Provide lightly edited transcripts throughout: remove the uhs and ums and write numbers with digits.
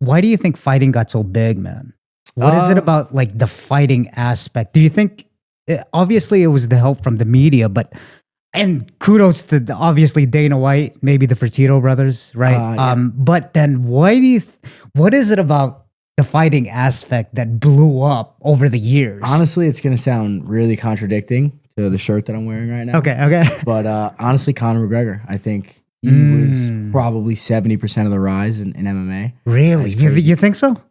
why do you think fighting got so big, man? What is it about like the fighting aspect? Do you think obviously it was the help from the media, and kudos to obviously Dana White, maybe the Fertitta brothers, right? Yeah. But then what is it about the fighting aspect that blew up over the years? Honestly, it's going to sound really contradicting to the shirt that I'm wearing right now. Okay. But honestly, Conor McGregor, I think he was probably 70% of the rise in MMA. Really? You think so?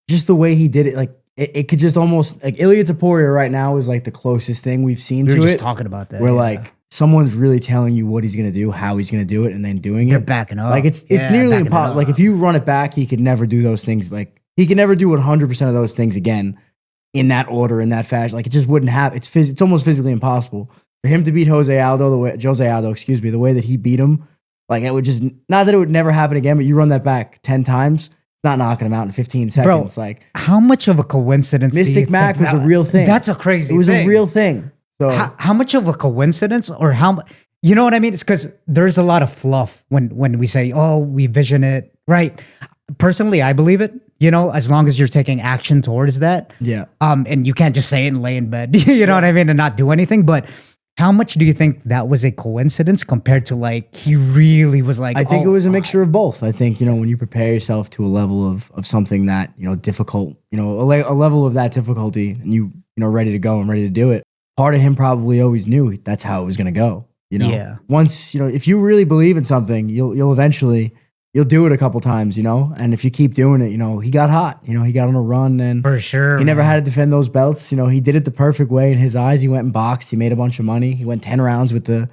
Just the way he did it, like it could just almost like Ilia Topuria right now is like the closest thing we've seen We to were it. just talking about that. Where like someone's really telling you what he's gonna do, how he's gonna do it, and then doing They're it. backing up. Like it's nearly impossible. Like if you run it back, he could never do those things. Like he could never do 100% of those things again in that order, in that fashion. Like it just wouldn't happen. It's almost physically impossible for him to beat Jose Aldo, the way that he beat him. Like it would just, not that it would never happen again, but you run that back 10 times. Not knocking him out in 15 seconds. Bro, like how much of a coincidence? Mystic Mac was a real thing. That's a crazy thing. It was a real thing. So how much of a coincidence, or you know what I mean? It's because there's a lot of fluff when we say, oh, we vision it, right? Personally, I believe it, as long as you're taking action towards that. Yeah. And you can't just say it and lay in bed, you know what I mean? And not do anything. But how much do you think that was a coincidence compared to like, he really was like, I think it was a mixture of both. I think, when you prepare yourself to a level of something that, difficult, a level of that difficulty, and you ready to go and ready to do it, part of him probably always knew that's how it was going to go. Yeah. Once, if you really believe in something, you'll eventually, you'll do it a couple times, and if you keep doing it, he got hot, he got on a run, and for sure, he never had to defend those belts. He did it the perfect way in his eyes. He went and boxed. He made a bunch of money. He went 10 rounds with the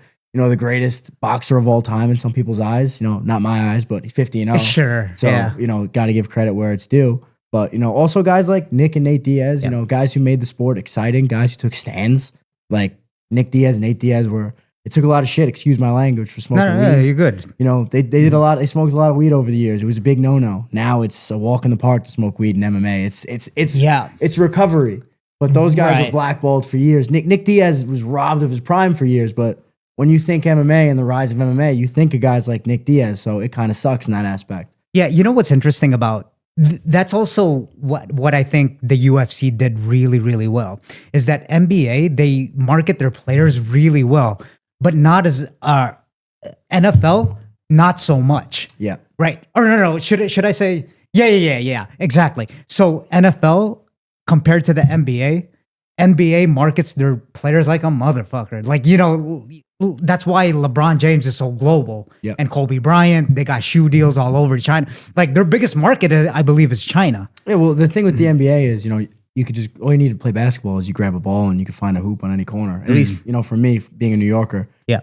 greatest boxer of all time in some people's eyes, not my eyes, but 50-0. Sure. So, yeah. Got to give credit where it's due. But, also guys like Nick and Nate Diaz, guys who made the sport exciting, guys who took stands, like Nick Diaz and Nate Diaz it took a lot of shit, excuse my language, for smoking weed. No, you're good. They did a lot. They smoked a lot of weed over the years. It was a big no-no. Now it's a walk in the park to smoke weed in MMA. It's recovery. But those guys were blackballed for years. Nick Diaz was robbed of his prime for years. But when you think MMA and the rise of MMA, you think of guys like Nick Diaz. So it kind of sucks in that aspect. Yeah, you know what's interesting about that's also what I think the UFC did really, really well is that NBA, they market their players really well. But not as NFL, not so much. Yeah. Right. Or no. Should I say? Yeah. Exactly. So NFL compared to the NBA markets their players like a motherfucker. Like, that's why LeBron James is so global. Yep. And Kobe Bryant, they got shoe deals all over China. Like their biggest market, I believe, is China. Yeah. Well, the thing with the NBA is, you could just, all you need to play basketball is you grab a ball and you can find a hoop on any corner. At least, for me, being a New Yorker. Yeah.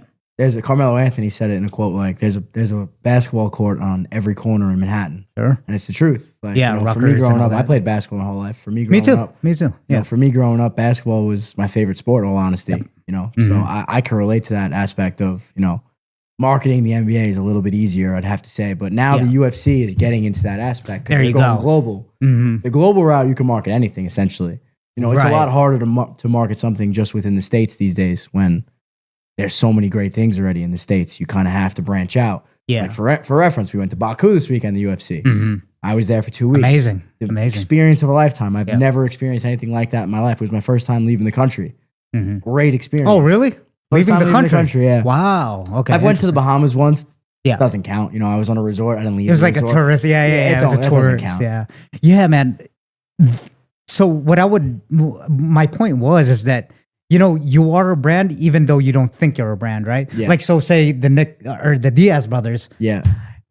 Carmelo Anthony said it in a quote, like, there's a basketball court on every corner in Manhattan. Sure. And it's the truth. Like, yeah, for me growing up, I played basketball my whole life. For me growing up. Me too. Yeah. For me growing up, basketball was my favorite sport, in all honesty. Yep. So I can relate to that aspect of, marketing the NBA is a little bit easier, I'd have to say. But now the UFC is getting into that aspect because they're going global. Mm-hmm. The global route, you can market anything, essentially. It's a lot harder to market something just within the States these days when there's so many great things already in the States. You kind of have to branch out. Yeah. Like for reference, we went to Baku this weekend, the UFC. Mm-hmm. I was there for 2 weeks. Amazing. Experience of a lifetime. I've never experienced anything like that in my life. It was my first time leaving the country. Mm-hmm. Great experience. Oh, really? Leaving the country? Yeah. Wow. Okay. I've went to the Bahamas once. Yeah. Doesn't count. I was on a resort. I didn't leave. It was like a tourist. Yeah. It was a tourist. Yeah. Yeah, man. So my point is that, you are a brand even though you don't think you're a brand, right? Yeah. Like, so say the Nick or the Diaz brothers. Yeah.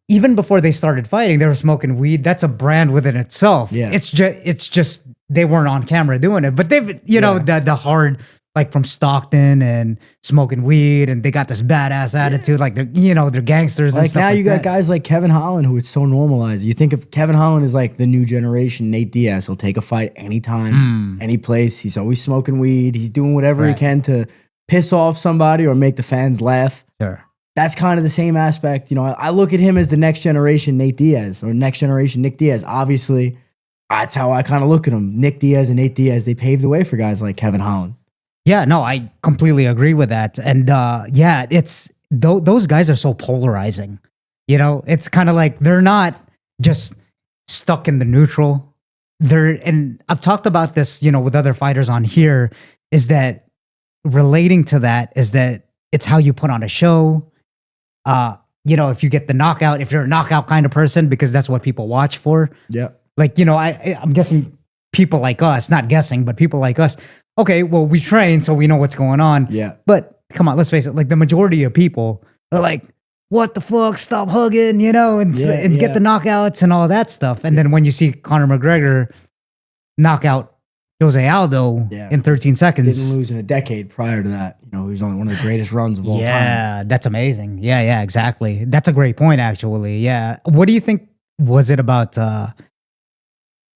Even before they started fighting, they were smoking weed. That's a brand within itself. Yeah. It's just they weren't on camera doing it, but they've, the hard, like from Stockton and smoking weed, and they got this badass attitude, like they're gangsters. Like and stuff now like you got that. guys like Kevin Holland, who it's so normalized. You think of Kevin Holland as like the new generation Nate Diaz. He'll take a fight anytime, any place. He's always smoking weed. He's doing whatever he can to piss off somebody or make the fans laugh. Sure. That's kind of the same aspect. I look at him as the next generation Nate Diaz or next generation Nick Diaz. Obviously, that's how I kind of look at him. Nick Diaz and Nate Diaz, they paved the way for guys like Kevin Holland. Yeah, no, I completely agree with that. And it's those guys are so polarizing. It's kind of like they're not just stuck in the neutral. And I've talked about this, with other fighters on here, is that relating to that is that it's how you put on a show. If you get the knockout, if you're a knockout kind of person, because that's what people watch for. Yeah. Like, I'm guessing people like us, not guessing, but people like us. Okay, well, we train, so we know what's going on. Yeah. But come on, let's face it. Like the majority of people are like, what the fuck? Stop hugging, and get the knockouts and all that stuff. And then when you see Conor McGregor knock out Jose Aldo in 13 seconds. Didn't lose in a decade prior to that. He was on one of the greatest runs of all time. Yeah, that's amazing. Yeah, exactly. That's a great point, actually. Yeah. What do you think was it about Conor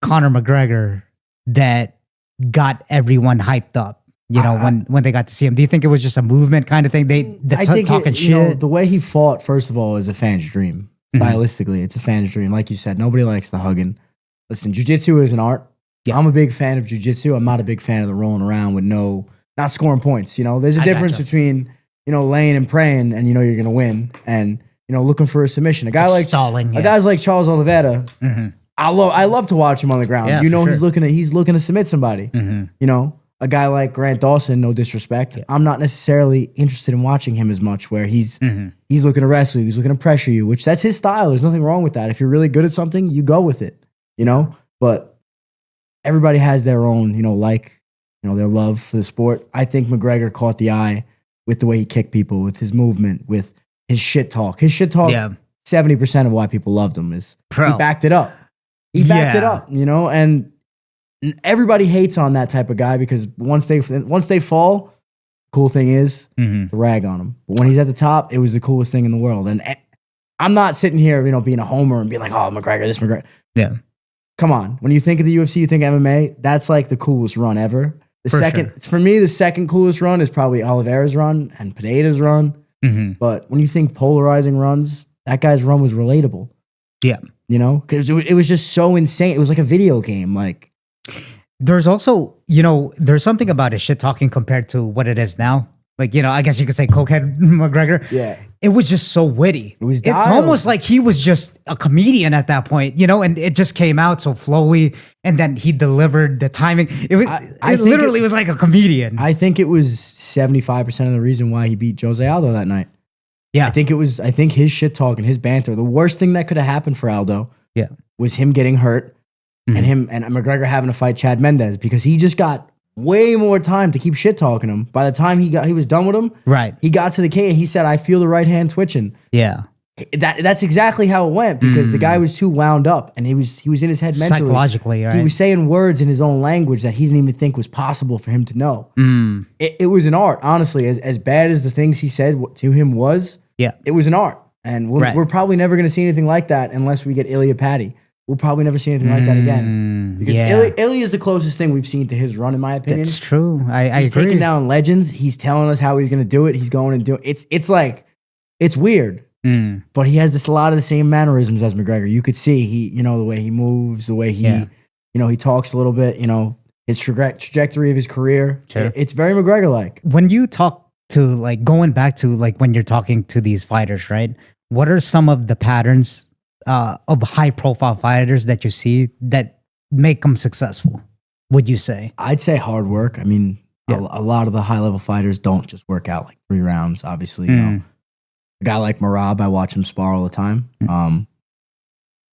McGregor that got everyone hyped up? When they got to see him, do you think it was just a movement kind of thing? Talking shit. The way he fought, first of all, is a fan's dream. Stylistically, it's a fan's dream. Like you said, nobody likes the hugging. Listen, jiu-jitsu is an art. Yeah. I'm a big fan of jiu-jitsu. I'm not a big fan of the rolling around with not scoring points. There's a difference between, laying and praying and you're going to win and, looking for a submission. A guy like stalling. A guy's like Charles Oliveira. I love to watch him on the ground. Yeah, he's looking to submit somebody. A guy like Grant Dawson, no disrespect. Yeah. I'm not necessarily interested in watching him as much where he's looking to wrestle you, he's looking to pressure you, which that's his style. There's nothing wrong with that. If you're really good at something, you go with it, but everybody has their own, their love for the sport. I think McGregor caught the eye with the way he kicked people, with his movement, with his shit talk. 70% of why people loved him is he backed it up. He backed it up, and everybody hates on that type of guy because once they fall, cool thing is to rag on him. But when he's at the top, it was the coolest thing in the world. And I'm not sitting here, being a homer and being like, oh, McGregor, this McGregor. Yeah. Come on. When you think of the UFC, you think MMA, that's like the coolest run ever. For me, the second coolest run is probably Oliveira's run and Pineda's run. But when you think polarizing runs, that guy's run was relatable. Yeah. Because it was just so insane. It was like a video game. Like, there's also, there's something about his shit talking compared to what it is now. Like, I guess you could say cokehead McGregor. Yeah. It was just so witty. It's almost like he was just a comedian at that point, and it just came out so flowy, and then he delivered the timing. It literally was like a comedian. I think it was 75% of the reason why he beat Jose Aldo that night. Yeah. I think his shit talk and his banter, the worst thing that could have happened for Aldo was him getting hurt and him and McGregor having to fight Chad Mendez because he just got way more time to keep shit talking him. By the time he was done with him, right? He got to the cage. He said, "I feel the right hand twitching." Yeah, that's exactly how it went because the guy was too wound up and he was in his head mentally, psychologically. Right? He was saying words in his own language that he didn't even think was possible for him to know. It was an art, honestly. As bad as the things he said to him was, it was an art, and we're probably never going to see anything like that unless we get Ilya Patty. We'll probably never see anything like that again. Because Ilya is the closest thing we've seen to his run, in my opinion. That's true. I he's agree. taking down legends. He's telling us how he's going to do it. He's going and doing it. It's weird. But he has a lot of the same mannerisms as McGregor. You could see the way he moves, the way he he talks a little bit, his trajectory of his career. Sure. It's very McGregor-like. When you talk to going back to when you're talking to these fighters, right? What are some of the patterns of high-profile fighters that you see that make them successful, would you say? I'd say hard work. I mean, a lot of the high-level fighters don't just work out like 3 rounds, obviously. A guy like Marab, I watch him spar all the time.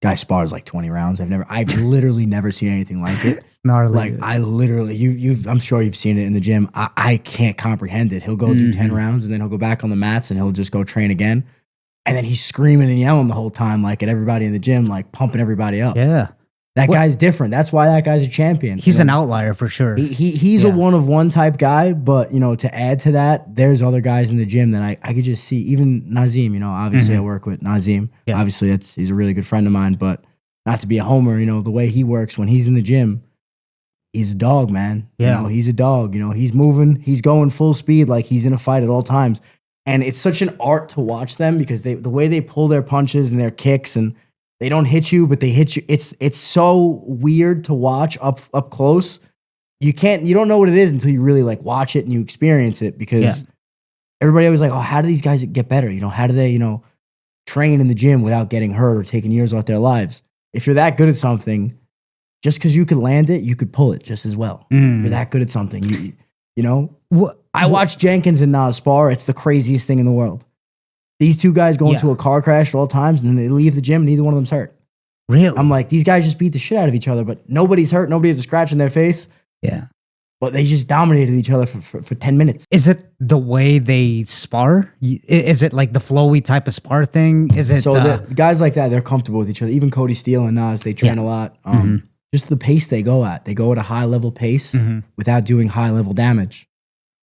Guy spars like 20 rounds. I've literally never seen anything like it. It's gnarly. Like, I literally, I'm sure you've seen it in the gym. I can't comprehend it. He'll go do 10 rounds and then he'll go back on the mats and he'll just go train again. And then he's screaming and yelling the whole time, like at everybody in the gym, like pumping everybody up. Yeah. That guy's different. That's why that guy's a champion. He's an outlier for sure. He's a one-of-one type guy, but, to add to that, there's other guys in the gym that I could just see. Even Nazim, obviously I work with Nazim. Yeah. Obviously, he's a really good friend of mine, but not to be a homer, the way he works when he's in the gym, he's a dog, man. Yeah. He's a dog. He's moving. He's going full speed like he's in a fight at all times. And it's such an art to watch them because the way they pull their punches and their kicks and they don't hit you, but they hit you. It's so weird to watch up close. You don't know what it is until you really like watch it and you experience it because everybody always like, oh, how do these guys get better? How do they, train in the gym without getting hurt or taking years off their lives? if you're that good at something, just because you could land it, you could pull it just as well. If you're that good at something, you know. I watched Jenkins and Nas spar. It's the craziest thing in the world. These two guys go into a car crash at all times, and then they leave the gym, and neither one of them's hurt. Really? I'm like, these guys just beat the shit out of each other, but nobody's hurt. Nobody has a scratch in their face. Yeah. But they just dominated each other for 10 minutes. Is it the way they spar? Is it like the flowy type of spar thing? Is it so the guys like that? They're comfortable with each other. Even Cody Steele and Nas, they train a lot. Just the pace they go at. They go at a high level pace without doing high level damage.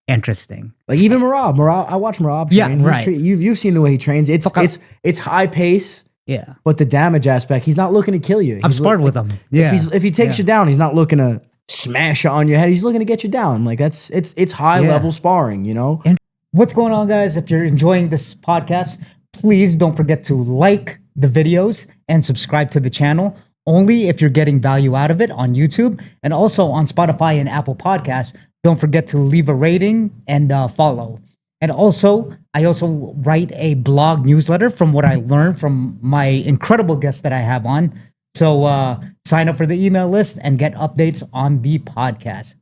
Interesting. Like even Merab, I watch Merab train. Yeah, right. You've seen the way he trains. It's high pace. Yeah. But the damage aspect, he's not looking to kill you. I've sparred with him. Yeah. If he takes you down, he's not looking to smash you on your head. He's looking to get you down. Like it's high level sparring, you know? And what's going on, guys? If you're enjoying this podcast, please don't forget to like the videos and subscribe to the channel. Only if you're getting value out of it on YouTube and also on Spotify and Apple Podcasts. Don't forget to leave a rating and follow. And also, I also write a blog newsletter from what I learned from my incredible guests that I have on. So sign up for the email list and get updates on the podcast.